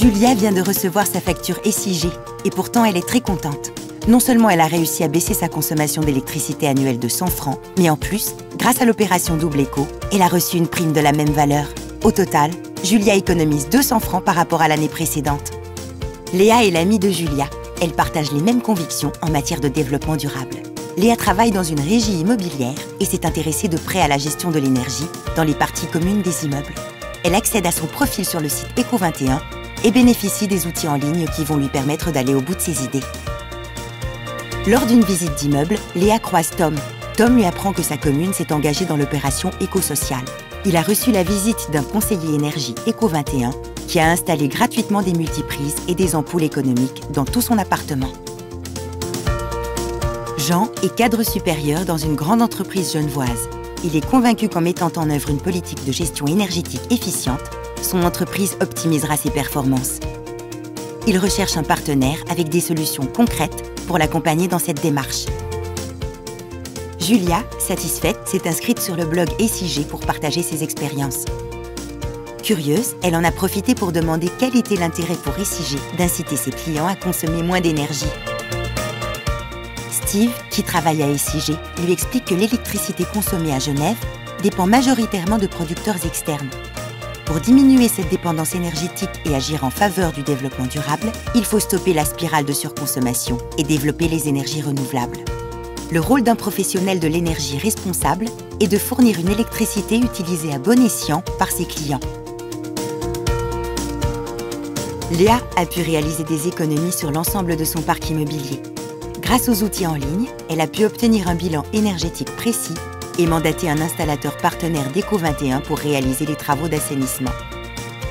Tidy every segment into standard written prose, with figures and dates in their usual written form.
Julia vient de recevoir sa facture SIG et pourtant elle est très contente. Non seulement elle a réussi à baisser sa consommation d'électricité annuelle de 100 francs, mais en plus, grâce à l'opération Double Éco, elle a reçu une prime de la même valeur. Au total, Julia économise 200 francs par rapport à l'année précédente. Léa est l'amie de Julia. Elle partage les mêmes convictions en matière de développement durable. Léa travaille dans une régie immobilière et s'est intéressée de près à la gestion de l'énergie dans les parties communes des immeubles. Elle accède à son profil sur le site Eco21 et bénéficie des outils en ligne qui vont lui permettre d'aller au bout de ses idées. Lors d'une visite d'immeuble, Léa croise Tom. Tom lui apprend que sa commune s'est engagée dans l'opération éco-sociale. Il a reçu la visite d'un conseiller énergie Eco21 qui a installé gratuitement des multiprises et des ampoules économiques dans tout son appartement. Jean est cadre supérieur dans une grande entreprise genevoise. Il est convaincu qu'en mettant en œuvre une politique de gestion énergétique efficiente, son entreprise optimisera ses performances. Il recherche un partenaire avec des solutions concrètes pour l'accompagner dans cette démarche. Julia, satisfaite, s'est inscrite sur le blog SIG pour partager ses expériences. Curieuse, elle en a profité pour demander quel était l'intérêt pour SIG d'inciter ses clients à consommer moins d'énergie. Steve, qui travaille à SIG, lui explique que l'électricité consommée à Genève dépend majoritairement de producteurs externes. Pour diminuer cette dépendance énergétique et agir en faveur du développement durable, il faut stopper la spirale de surconsommation et développer les énergies renouvelables. Le rôle d'un professionnel de l'énergie responsable est de fournir une électricité utilisée à bon escient par ses clients. Léa a pu réaliser des économies sur l'ensemble de son parc immobilier. Grâce aux outils en ligne, elle a pu obtenir un bilan énergétique précis et mandater un installateur partenaire d'Eco21 pour réaliser les travaux d'assainissement.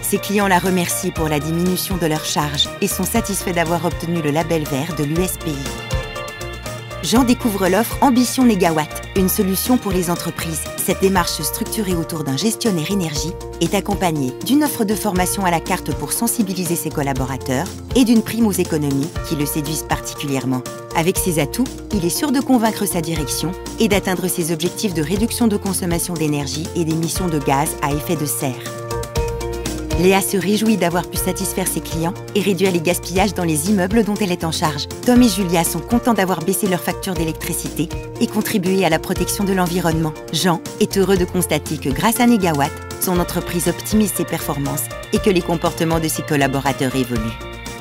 Ses clients la remercient pour la diminution de leurs charges et sont satisfaits d'avoir obtenu le label vert de l'USPI. Jean découvre l'offre Ambition Négawatt, une solution pour les entreprises. Cette démarche structurée autour d'un gestionnaire énergie est accompagnée d'une offre de formation à la carte pour sensibiliser ses collaborateurs et d'une prime aux économies qui le séduisent particulièrement. Avec ses atouts, il est sûr de convaincre sa direction et d'atteindre ses objectifs de réduction de consommation d'énergie et d'émissions de gaz à effet de serre. Léa se réjouit d'avoir pu satisfaire ses clients et réduire les gaspillages dans les immeubles dont elle est en charge. Tom et Julia sont contents d'avoir baissé leur facture d'électricité et contribué à la protection de l'environnement. Jean est heureux de constater que grâce à Négawatt, son entreprise optimise ses performances et que les comportements de ses collaborateurs évoluent.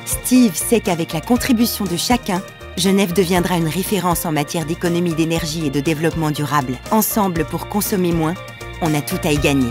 Steve sait qu'avec la contribution de chacun, Genève deviendra une référence en matière d'économie d'énergie et de développement durable. Ensemble, pour consommer moins, on a tout à y gagner.